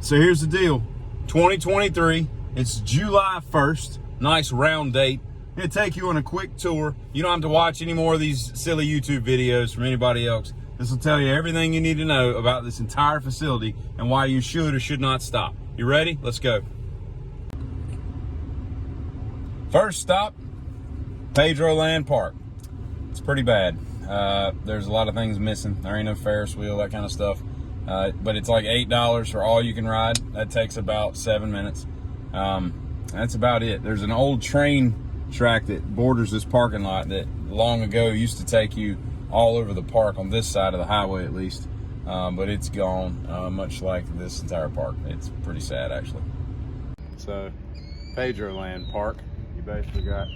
So here's the deal. 2023, it's July 1st. Nice round date. I'm gonna take you on a quick tour. You don't have to watch any more of these silly YouTube videos from anybody else. This will tell you everything you need to know about this entire facility and why you should or should not stop. You ready? Let's go. First stop, Pedro Land Park. It's pretty bad. There's a lot of things missing. There ain't no Ferris wheel, that kind of stuff. But it's like $8 for all you can ride. That takes about 7 minutes. That's about it. There's an old train track that borders this parking lot that long ago used to take you all over the park on this side of the highway at least. But it's gone, much like this entire park. It's pretty sad actually. So, Pedro Land Park. You basically got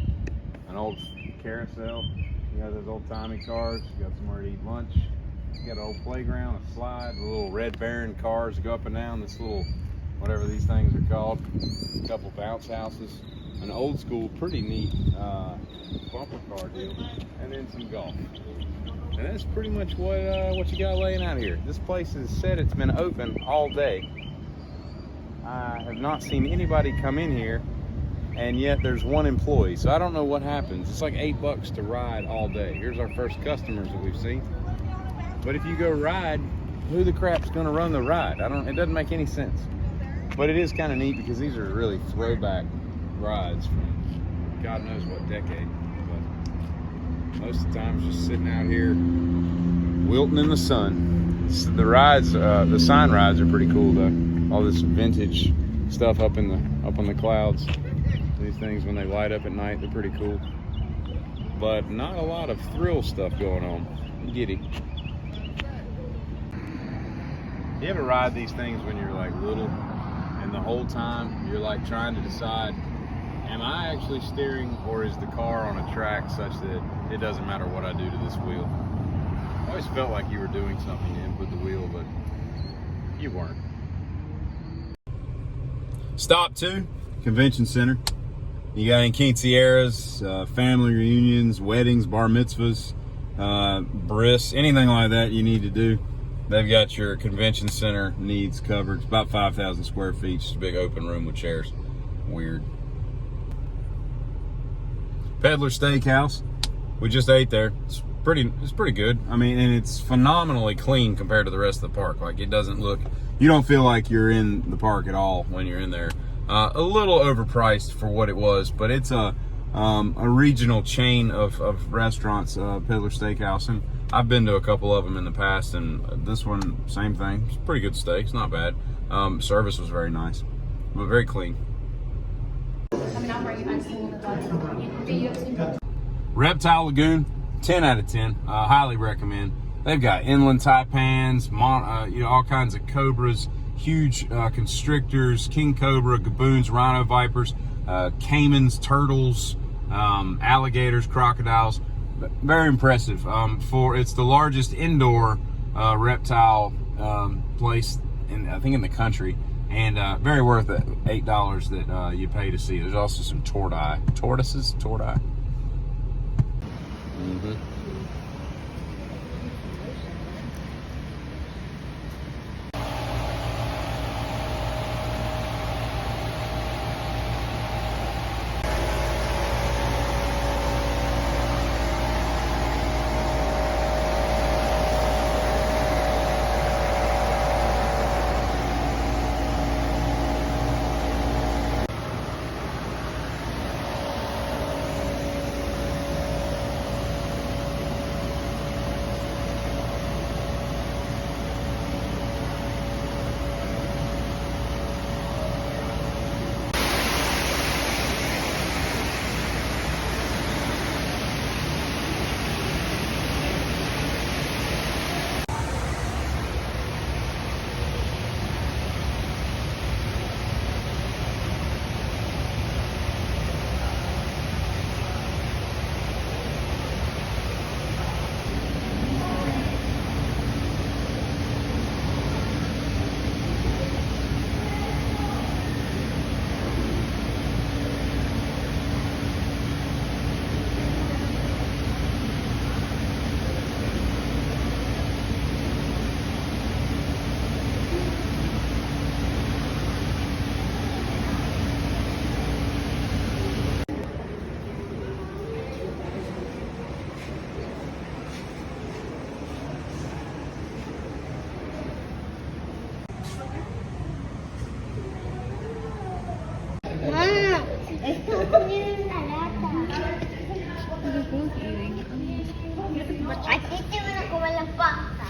an old carousel. You got those old timey cars. You got somewhere to eat lunch. You got an old playground, a slide, the little Red Baron cars that go up and down this little, whatever these things are called. A couple bounce houses. An old school, pretty neat bumper car deal. And then some golf. And that's pretty much what you got laying out here. This place is said it's been open all day. I have not seen anybody come in here, and yet there's one employee. So I don't know what happens. It's like $8 to ride all day. Here's our first customers that we've seen. But if you go ride, who the crap's gonna run the ride? It doesn't make any sense. But it is kind of neat because these are really throwback rides from God knows what decade. But most of the time it's just sitting out here wilting in the sun. The rides, the sign rides are pretty cool though. All this vintage stuff up on the clouds. These things, when they light up at night, they're pretty cool. But not a lot of thrill stuff going on. Giddy. You ever ride these things when you're like little, and the whole time you're like trying to decide, am I actually steering, or is the car on a track such that it doesn't matter what I do to this wheel? I always felt like you were doing something to input the wheel, but you weren't. Stop 2, Convention Center. You got any quinceañeras, family reunions, weddings, bar mitzvahs, bris, anything like that you need to do. They've got your convention center needs covered. It's about 5,000 square feet. Just a big open room with chairs. Weird. Peddler Steakhouse. We just ate there. It's pretty good. I mean, and it's phenomenally clean compared to the rest of the park. Like, it doesn't look, you don't feel like you're in the park at all when you're in there. A little overpriced for what it was, but it's a regional chain of restaurants, Peddler Steakhouse, and I've been to a couple of them in the past, and this one, same thing. It's pretty good steak. It's not bad. Service was very nice, but very clean. Reptile Lagoon, 10 out of 10. Highly recommend. They've got inland taipans, all kinds of cobras, huge constrictors, king cobra, gaboons, rhino vipers, caimans, turtles, alligators, crocodiles. Very impressive. It's the largest indoor reptile place I think in the country, and very worth it. $8 that you pay to see. There's also some tortoises. Mm-hmm. I think you're gonna comer la pasta.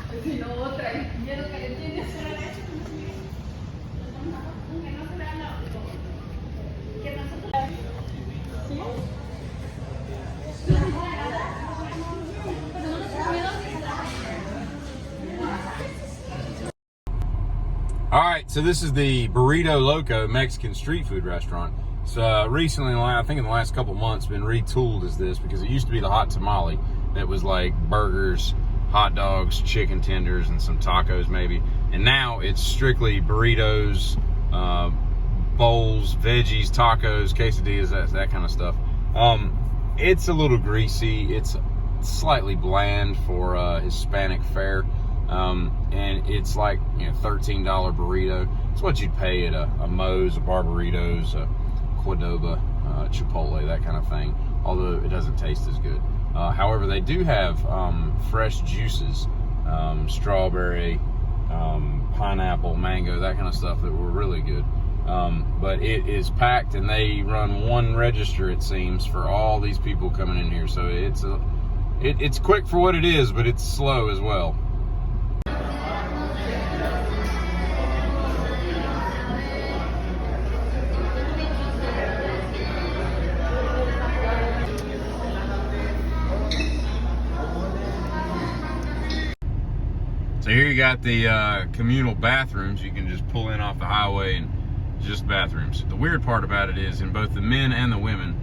All right, so this is the Burrito Loco Mexican street food restaurant. It's recently, I think in the last couple months, been retooled as this because it used to be the hot tamale that was like burgers, hot dogs, chicken tenders, and some tacos maybe. And now it's strictly burritos, bowls, veggies, tacos, quesadillas, that kind of stuff. It's a little greasy. It's slightly bland for Hispanic fare. And it's like, $13 burrito. It's what you'd pay at a Moe's, a Barbaritos, a Qdoba, Chipotle, that kind of thing. Although it doesn't taste as good. However, they do have fresh juices, strawberry, pineapple, mango, that kind of stuff that were really good. But it is packed, and they run one register, it seems, for all these people coming in here. So it's quick for what it is, but it's slow as well. So here you got the communal bathrooms. You can just pull in off the highway and just bathrooms. The weird part about it is in both the men and the women,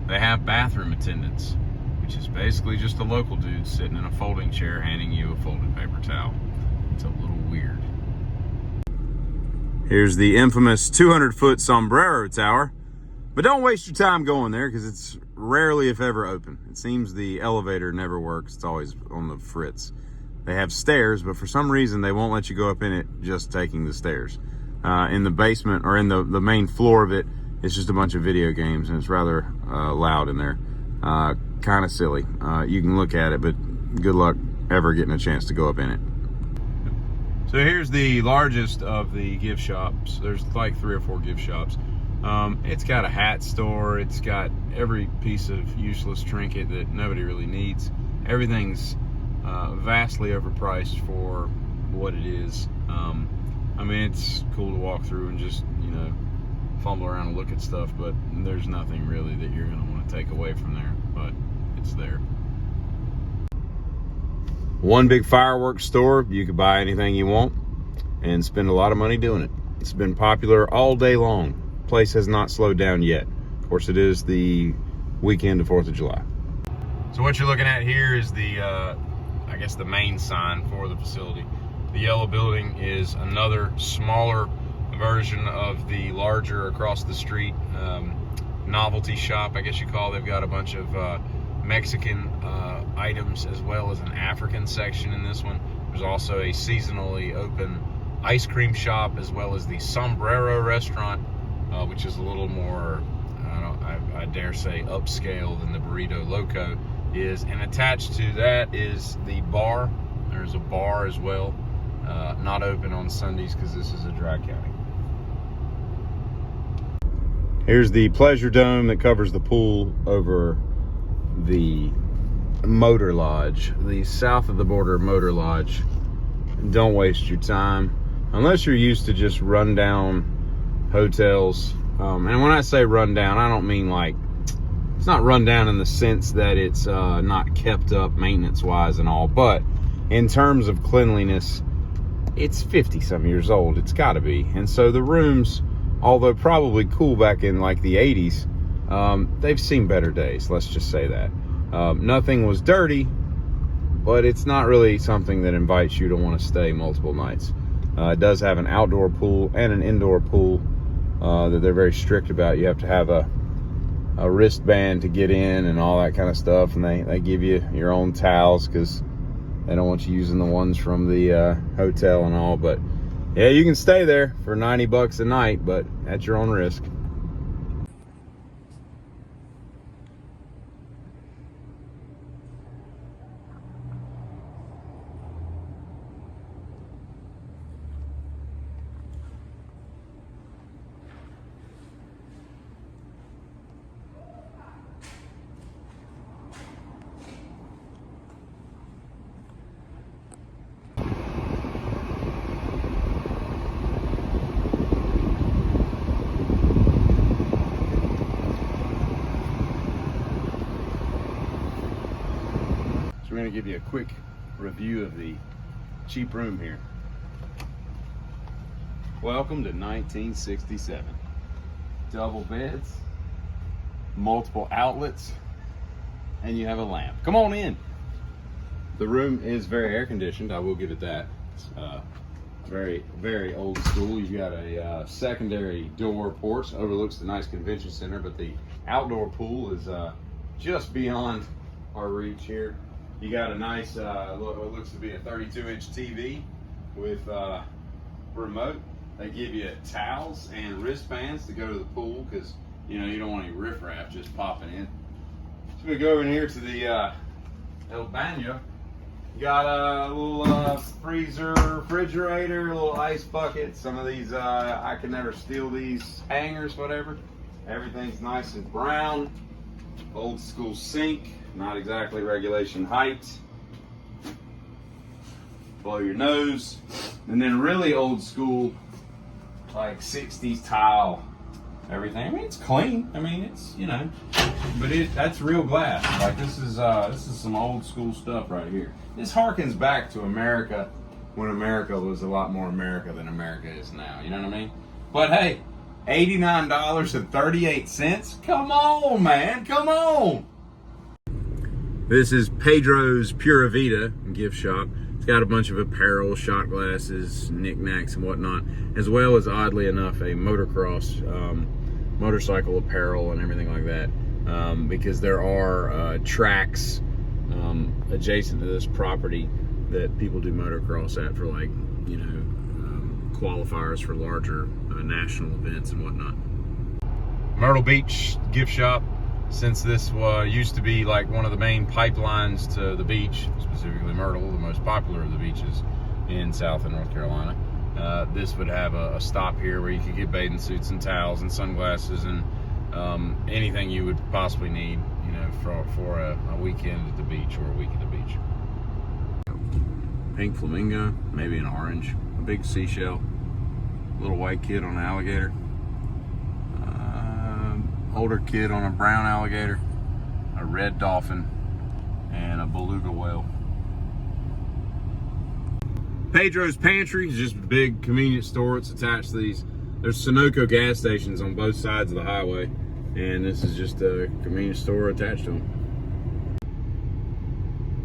they have bathroom attendants, which is basically just a local dude sitting in a folding chair handing you a folded paper towel. It's a little weird. Here's the infamous 200-foot sombrero tower. But don't waste your time going there because it's rarely, if ever, open. It seems the elevator never works. It's always on the fritz. They have stairs, but for some reason they won't let you go up in it just taking the stairs. In the basement, or in the main floor of it, it's just a bunch of video games, and it's rather loud in there. Kind of silly. You can look at it, but good luck ever getting a chance to go up in it. So here's the largest of the gift shops. There's like 3 or 4 gift shops. It's got a hat store. It's got every piece of useless trinket that nobody really needs. Everything's vastly overpriced for what it is. I mean, it's cool to walk through and just, fumble around and look at stuff, but there's nothing really that you're going to want to take away from there, but it's there. One big fireworks store. You could buy anything you want and spend a lot of money doing it. It's been popular all day long. Place has not slowed down yet. Of course, it is the weekend of 4th of July. So what you're looking at here is the I guess the main sign for the facility. The yellow building is another smaller version of the larger across the street novelty shop, I guess you call it. They've got a bunch of Mexican items as well as an African section in this one. There's also a seasonally open ice cream shop as well as the Sombrero restaurant, which is a little more, I dare say, upscale than the Burrito Loco is. And attached to that is the bar. There's a bar as well, not open on Sundays because this is a dry county. Here's the pleasure dome that covers the pool over the motor lodge, the south of the border motor lodge. Don't waste your time unless you're used to just rundown hotels. And when I say rundown, I don't mean like, it's not rundown in the sense that it's not kept up maintenance wise and all, but in terms of cleanliness, it's 50 some years old. It's got to be. And so the rooms, although probably cool back in like the 80s, they've seen better days. Let's just say that. Nothing was dirty, but it's not really something that invites you to want to stay multiple nights. It does have an outdoor pool and an indoor pool that they're very strict about. You have to have a wristband to get in and all that kind of stuff. And they give you your own towels because they don't want you using the ones from the hotel and all. But yeah, you can stay there for $90 a night, but at your own risk. going to give you a quick review of the cheap room here. Welcome to 1967. Double beds, multiple outlets, and you have a lamp. Come on in. The room is very air conditioned, I will give it that. It's very, very old school. You've got a secondary door porch, overlooks the nice convention center, but the outdoor pool is just beyond our reach here. You got a nice, what looks to be a 32-inch TV with remote. They give you towels and wristbands to go to the pool because you know you don't want any riffraff just popping in. So we go over in here to the El Baño. You got a little freezer, refrigerator, a little ice bucket. Some of these, I can never steal these hangers, whatever. Everything's nice and brown. Old school sink, not exactly regulation height. Blow your nose. And then really old school, like 60s tile, everything. I mean, it's clean. I mean, it's, you know, but that's real glass. Like this is some old school stuff right here. This harkens back to America when America was a lot more America than America is now. You know what I mean? But hey, $89.38. Come on, man. Come on. This is Pedro's Pura Vida gift shop. It's got a bunch of apparel, shot glasses, knickknacks, and whatnot, as well as, oddly enough, a motocross, motorcycle apparel and everything like that. Because there are tracks adjacent to this property that people do motocross at for, like, you know, qualifiers for larger national events and whatnot. Myrtle Beach gift shop. Since this used to be like one of the main pipelines to the beach, specifically Myrtle, the most popular of the beaches in South and North Carolina, this would have a stop here where you could get bathing suits and towels and sunglasses and anything you would possibly need, you know, for a weekend at the beach or a week at the beach. Pink flamingo, maybe an orange, a big seashell, a little white kid on an alligator, older kid on a brown alligator, a red dolphin, and a beluga whale. Pedro's Pantry is just a big convenience store. It's attached to these. There's Sunoco gas stations on both sides of the highway, and this is just a convenience store attached to them.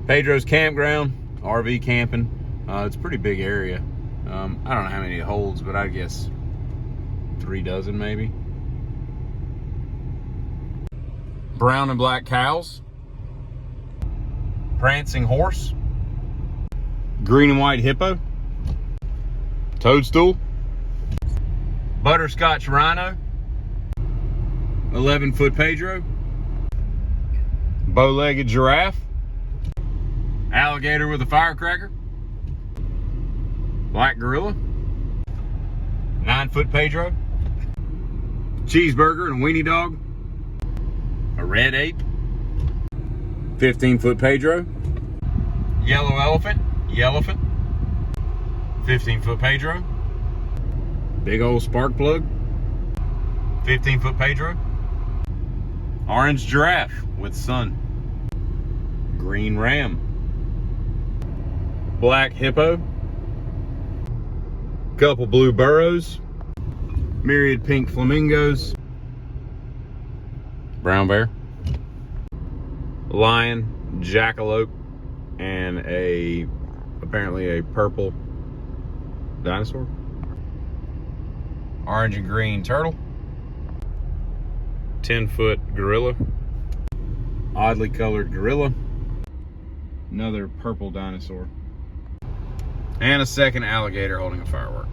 Pedro's Campground, RV camping. It's a pretty big area. I don't know how many it holds, but I guess 3 dozen maybe. Brown and black cows. Prancing horse. Green and white hippo. Toadstool. Butterscotch rhino. 11-foot Pedro. Bow-legged giraffe. Alligator with a firecracker. Black gorilla. 9-foot Pedro. Cheeseburger and weenie dog. A red ape. 15-foot Pedro. Yellow elephant. Yellowfin. 15-foot Pedro. Big old spark plug. 15-foot Pedro. Orange giraffe with sun. Green ram. Black hippo. Couple blue burros. Myriad pink flamingos. Brown bear. Lion, jackalope, and apparently a purple dinosaur. Orange and green turtle. 10-foot gorilla. Oddly colored gorilla. Another purple dinosaur. And a second alligator holding a firework.